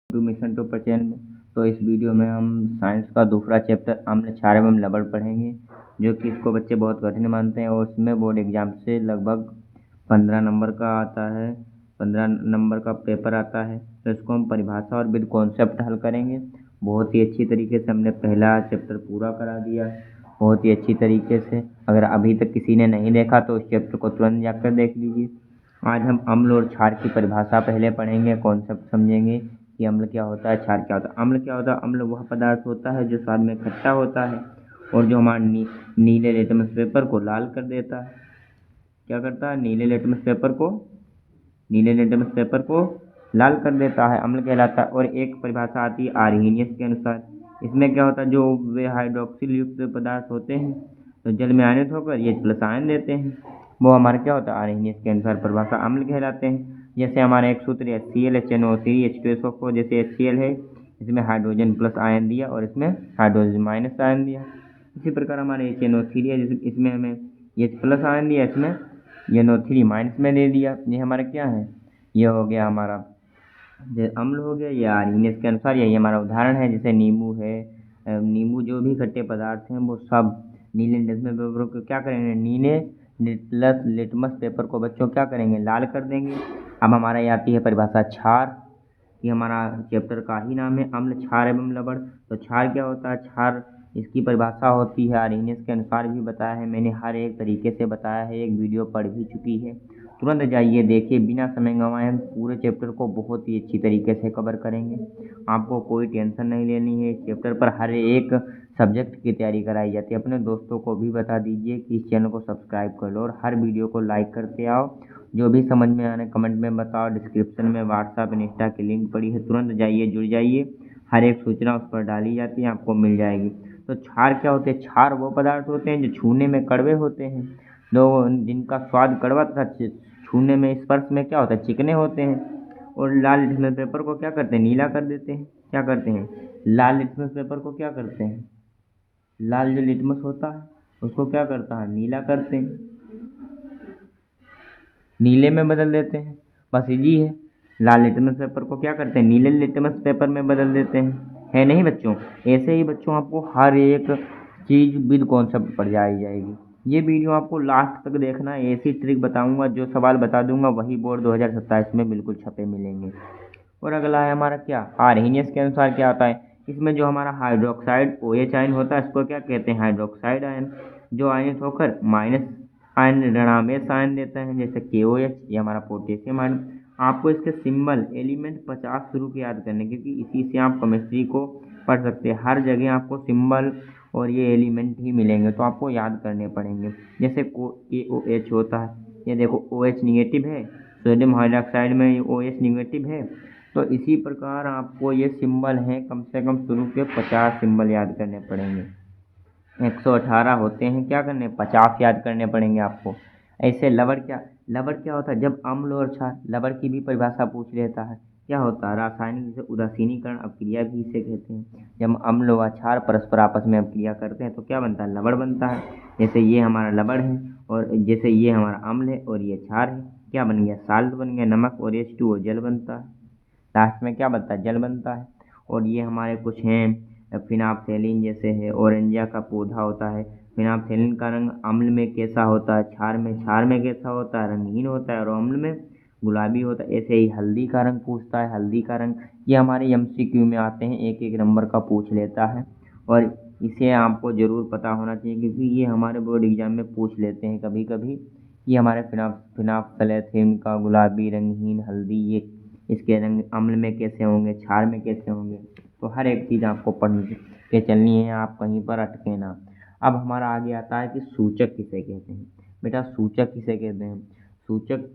Two mission to channel में। तो इस वीडियो में हम साइंस का दूसरा चैप्टर अम्ल क्षार एवं लवण पढ़ेंगे, जो कि इसको बच्चे बहुत कठिन मानते हैं और उसमें बोर्ड एग्जाम से लगभग 15 नंबर का आता है, 15 नंबर का पेपर आता है। तो इसको हम परिभाषा और विद कॉन्सेप्ट हल करेंगे। बहुत ही अच्छी तरीके से हमने पहला चैप्टर पूरा करा दिया, बहुत ही अच्छी तरीके से। अगर अभी तक किसी ने नहीं देखा तो उस चैप्टर को तुरंत जाकर देख लीजिए। आज हम अम्ल और क्षार की परिभाषा पहले पढ़ेंगे, कॉन्सेप्ट समझेंगे कि अम्ल क्या होता है, क्षार क्या होता है। अम्ल क्या होता है? अम्ल वह पदार्थ होता है जो स्वाद में खट्टा होता है और जो हमारे नीले लिटमस पेपर को लाल कर देता है। क्या करता है? नीले लिटमस पेपर को लाल कर देता है, अम्ल कहलाता है। और एक परिभाषा आती है आर्हेनियस के अनुसार। इसमें क्या होता है? जो वे हाइड्रोक्सिल युक्त पदार्थ होते हैं तो जल में आयनित होकर ये प्लस आयन देते हैं, वो हमारे क्या होता है? आर्हेनियस के अनुसार परिभाषा अम्ल कहलाते हैं। जैसे हमारा एक सूत्र HCl HNO3 H2SO4, जैसे HCl है, इसमें हाइड्रोजन प्लस आयन दिया और इसमें हाइड्रोजन माइनस आयन दिया। इसी प्रकार हमारे HNO3 है, इसमें हमें H प्लस आयन दिया, इसमें NO3 माइनस में दे दिया। ये हमारा क्या है? ये हो गया हमारा अम्ल हो गया। ये आर्हेनियस के अनुसार यही हमारा उदाहरण है। जैसे नींबू है, नींबू जो भी खट्टे पदार्थ हैं वो सब नीले लिटमस पेपर को क्या करेंगे? नीले लिटमस पेपर को बच्चों क्या करेंगे? लाल कर देंगे। अब हमारा ये आती है परिभाषा क्षार। ये हमारा चैप्टर का ही नाम है, अम्ल क्षार एवं लवण। तो क्षार क्या होता है? क्षार इसकी परिभाषा होती है आर्हेनियस के अनुसार भी बताया है मैंने, हर एक तरीके से बताया है, एक वीडियो पढ़ भी चुकी है। तुरंत जाइए देखिए, बिना समय गंवाए हम पूरे चैप्टर को बहुत ही अच्छी तरीके से कवर करेंगे। आपको कोई टेंशन नहीं लेनी है। इस चैप्टर पर हर एक सब्जेक्ट की तैयारी कराई जाती है। अपने दोस्तों को भी बता दीजिए कि इस चैनल को सब्सक्राइब कर लो और हर वीडियो को लाइक करते आओ। जो भी समझ में आने कमेंट में बताओ। डिस्क्रिप्शन में व्हाट्सएप इंस्टा की लिंक पड़ी है, तुरंत जाइए, जुड़ जाइए। हर एक सूचना उस पर डाली जाती है, आपको मिल जाएगी। तो क्षार क्या होते हैं? क्षार वो पदार्थ होते हैं जो छूने में कड़वे होते हैं, जिनका स्वाद कड़वा तथा छूने में, स्पर्श में क्या होता है? चिकने होते हैं। और लाल लिटमस पेपर को क्या करते हैं? नीला कर देते हैं। क्या करते हैं? लाल लिटमस पेपर को क्या करते हैं? लाल जो लिटमस होता है उसको क्या करता है? नीला करते हैं, नीले में बदल देते हैं। बस इजी है। लाल लिटमस पेपर को क्या करते हैं? नीले लिटमस पेपर में बदल देते हैं, है नहीं बच्चों? ऐसे ही बच्चों आपको हर एक चीज़ विद कॉन्सेप्ट पढ़ जाएगी। ये वीडियो आपको लास्ट तक देखना है। ऐसी ट्रिक बताऊंगा, जो सवाल बता दूंगा वही बोर्ड 2027 में बिल्कुल छपे मिलेंगे। और अगला है हमारा क्या? आर्हेनियस के अनुसार क्या होता है? इसमें जो हमारा हाइड्रोक्साइड OH आयन होता है इसको क्या कहते हैं? हाइड्रोक्साइड आयन, जो आयनित होकर माइनस आयन ऋणावेश आयन देता है, जैसे KOH। ये हमारा पोटेशियम आयन। आपको इसके सिंबल एलिमेंट 50 शुरू के याद करने, क्योंकि इसी से आप केमिस्ट्री को पढ़ सकते हैं। हर जगह आपको सिंबल और ये एलिमेंट ही मिलेंगे, तो आपको याद करने पड़ेंगे। जैसे KOH होता है, ये देखो OH निगेटिव है, सोडियम हाइड्रोक्साइड में ये OH निगेटिव है। तो इसी प्रकार आपको ये सिंबल हैं, कम से कम शुरू के 50 सिंबल याद करने पड़ेंगे। 118 होते हैं, क्या करने? 50 याद करने पड़ेंगे आपको। ऐसे लवण क्या होता है? जब अम्ल और क्षार, लवण की भी परिभाषा पूछ लेता है। क्या होता है? रासायनिक, जैसे उदासीनीकरण अभिक्रिया भी इसे कहते हैं। जब अम्ल व क्षार परस्पर आपस में अभिक्रिया करते हैं तो क्या बनता है? लवण बनता है। जैसे ये हमारा लवण है और जैसे ये हमारा अम्ल है और ये क्षार है, क्या बन गया? साल्ट बन गया, नमक। और H2O जल बनता है। लास्ट में क्या बनता है? जल बनता है। और ये हमारे कुछ हैं फिनाप्थेलिन, जैसे है औरंजिया का पौधा होता है। फिनाप्थेलिन का रंग अम्ल में कैसा होता है? क्षार में कैसा होता है? रंगहीन होता है। और अम्ल में गुलाबी होता है। ऐसे ही हल्दी का रंग पूछता है, हल्दी का रंग। ये हमारे MCQ में आते हैं, एक एक नंबर का पूछ लेता है और इसे आपको ज़रूर पता होना चाहिए, क्योंकि ये हमारे बोर्ड एग्जाम में पूछ लेते हैं कभी कभी। ये हमारे फिनाप्थेलिन का गुलाबी रंगहीन हल्दी, ये इसके रंग अम्ल में कैसे होंगे, क्षार में कैसे होंगे। तो हर एक चीज़ आपको पढ़ के चलनी है, आप कहीं पर अटके ना। अब हमारा आगे आता है कि सूचक किसे कहते हैं। बेटा सूचक किसे कहते हैं? सूचक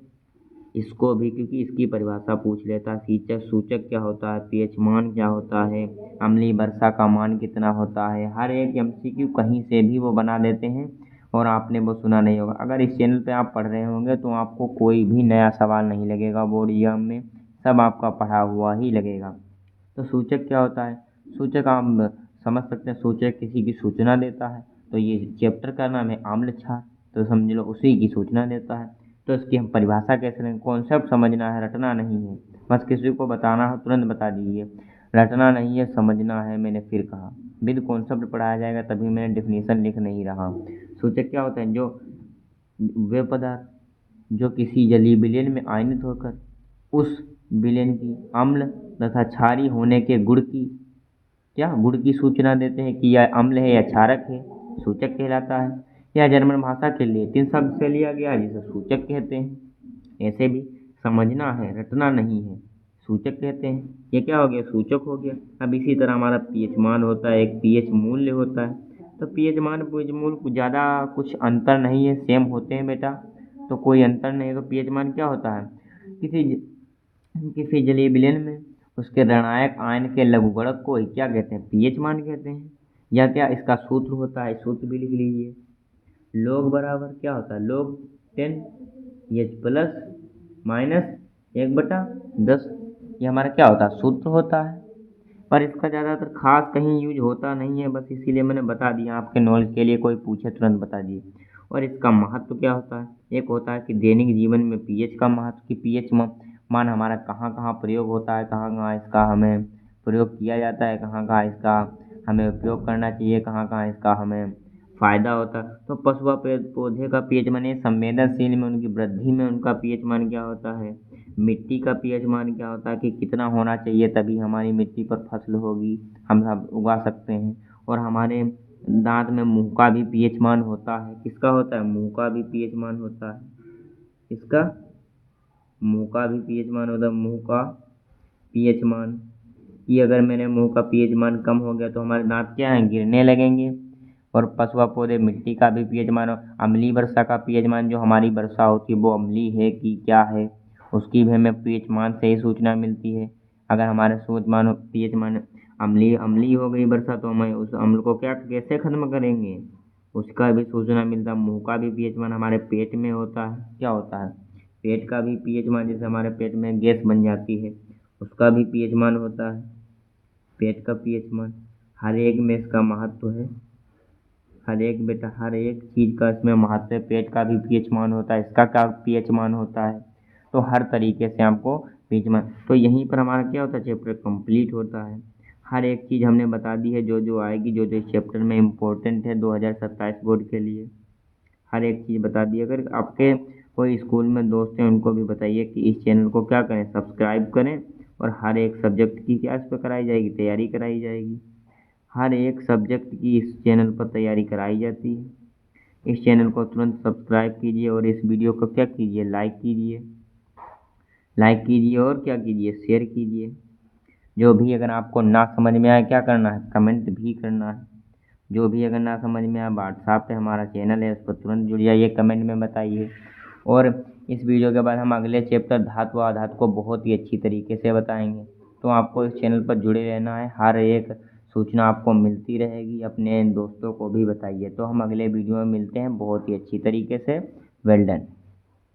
इसको भी, क्योंकि इसकी परिभाषा पूछ लेता है। सूचक क्या होता है? pH मान क्या होता है? अम्लीय वर्षा का मान कितना होता है? हर एक MCQ कहीं से भी वो बना देते हैं और आपने वो सुना नहीं होगा। अगर इस चैनल पे आप पढ़ रहे होंगे तो आपको कोई भी नया सवाल नहीं लगेगा बोर्ड एग्जाम में, सब आपका पढ़ा हुआ ही लगेगा। तो सूचक क्या होता है? सूचक आप समझ सकते हैं, सूचक किसी की सूचना देता है। तो ये चैप्टर का नाम है अम्ल क्षार, तो समझ लो उसी की सूचना देता है। तो इसकी हम परिभाषा कैसे लेंगे? कॉन्सेप्ट समझना है, रटना नहीं है। बस किसी को बताना हो तुरंत बता दीजिए। रटना नहीं है, समझना है, मैंने फिर कहा। विद कॉन्सेप्ट पढ़ाया जाएगा तभी मैंने डेफिनेशन लिख नहीं रहा। सूचक क्या होता है? जो वे पदार्थ जो किसी जलीय विलयन में आयनित होकर उस विलयन की अम्ल तथा क्षारीय होने के गुण की सूचना देते हैं कि यह अम्ल है या क्षारक है, सूचक कहलाता है। यह जर्मन भाषा के लेटिन शब्द से लिया गया जिसे सूचक कहते हैं। ऐसे भी समझना है, रटना नहीं है, सूचक कहते हैं। ये क्या हो गया? सूचक हो गया। अब इसी तरह हमारा पीएच मान होता है, एक पीएच मूल्य होता है। तो पीएच मान पीएच मूल्य कुछ ज़्यादा कुछ अंतर नहीं है, सेम होते हैं बेटा, तो कोई अंतर नहीं है। तो पीएच मान क्या होता है? किसी जलीय विलयन में उसके निर्णायक आयन के लघुगणक को ही क्या कहते हैं? पीएच मान कहते हैं। या क्या इसका सूत्र होता है? सूत्र भी लिख लीजिए। लोग बराबर क्या होता है? लोग 10 प्लस माइनस 1/10, ये हमारा क्या होता है? सूत्र होता है। पर इसका ज़्यादातर खास कहीं यूज होता नहीं है, बस इसीलिए मैंने बता दिया आपके नॉलेज के लिए। कोई पूछे तुरंत बता दिए। और इसका महत्व क्या होता है? एक होता है कि दैनिक जीवन में पीएच का महत्व, कि पीएच मान हमारा कहाँ कहाँ प्रयोग होता है, कहाँ कहाँ इसका हमें प्रयोग किया जाता है, कहाँ कहाँ इसका हमें उपयोग करना चाहिए, कहाँ कहाँ इसका हमें फ़ायदा होता है। तो पशु व पेड़ पौधे का पीएच मान संवेदनशील में उनकी वृद्धि में उनका पीएच मान क्या होता है। मिट्टी का पीएच मान क्या होता है कि कितना होना चाहिए तभी हमारी मिट्टी पर फसल होगी, हम सब उगा सकते हैं। और हमारे दांत में मुंह का भी पीएच मान होता है। किसका होता है? मुंह का भी पीएच मान होता है। इसका मुंह का भी पीएच मान होता है। मुंह का पीएच मान कि अगर मेरे मुंह का पीएच मान कम हो गया तो हमारे दांत क्या हैं? गिरने लगेंगे। और पशु व पौधे मिट्टी का भी पीएच मान, अम्लीय वर्षा का पीएच मान, जो हमारी वर्षा होती है वो अम्लीय है कि क्या है, उसकी भी हमें पीएच मान से ही सूचना मिलती है। अगर हमारे पीएच मान अम्लीय हो गई वर्षा तो हमें उस अम्ल को कैसे खत्म करेंगे, उसका भी सूचना मिलता है। मुंह का भी पीएच मान हमारे पेट में होता है। क्या होता है? पेट का भी पीएच मान, जैसे हमारे पेट में गैस बन जाती है उसका भी पीएच मान होता है। पेट का पीएच मान हर एक में इसका महत्व है। हर एक चीज़ का इसमें महत्व है। पेट का भी पीएच मान होता है, इसका क्या पीएच मान होता है। तो हर तरीके से हमको पीएच मान, तो यहीं पर हमारा क्या होता है? चैप्टर कंप्लीट होता है। हर एक चीज़ हमने बता दी है, जो जो आएगी, जो जो इस चैप्टर में इम्पोर्टेंट है 2027 बोर्ड के लिए, हर एक चीज़ बता दी। अगर आपके कोई स्कूल में दोस्त हैं उनको भी बताइए कि इस चैनल को क्या करें? सब्सक्राइब करें। और हर एक सब्जेक्ट की क्या इस पर कराई जाएगी? तैयारी कराई जाएगी। हर एक सब्जेक्ट की इस चैनल पर तैयारी कराई जाती है। इस चैनल को तुरंत सब्सक्राइब कीजिए और इस वीडियो को क्या कीजिए? लाइक कीजिए और क्या कीजिए? शेयर कीजिए। जो भी अगर आपको ना समझ में आए क्या करना है? कमेंट भी करना है। जो भी अगर ना समझ में आए व्हाट्सएप पे हमारा चैनल है, उस पर तुरंत जुड़ जाइए, कमेंट में बताइए। और इस वीडियो के बाद हम अगले चैप्टर धातु व अधातु को बहुत ही अच्छी तरीके से बताएंगे। तो आपको इस चैनल पर जुड़े रहना है, हर एक सूचना आपको मिलती रहेगी। अपने दोस्तों को भी बताइए। तो हम अगले वीडियो में मिलते हैं बहुत ही अच्छी तरीके से। Well done.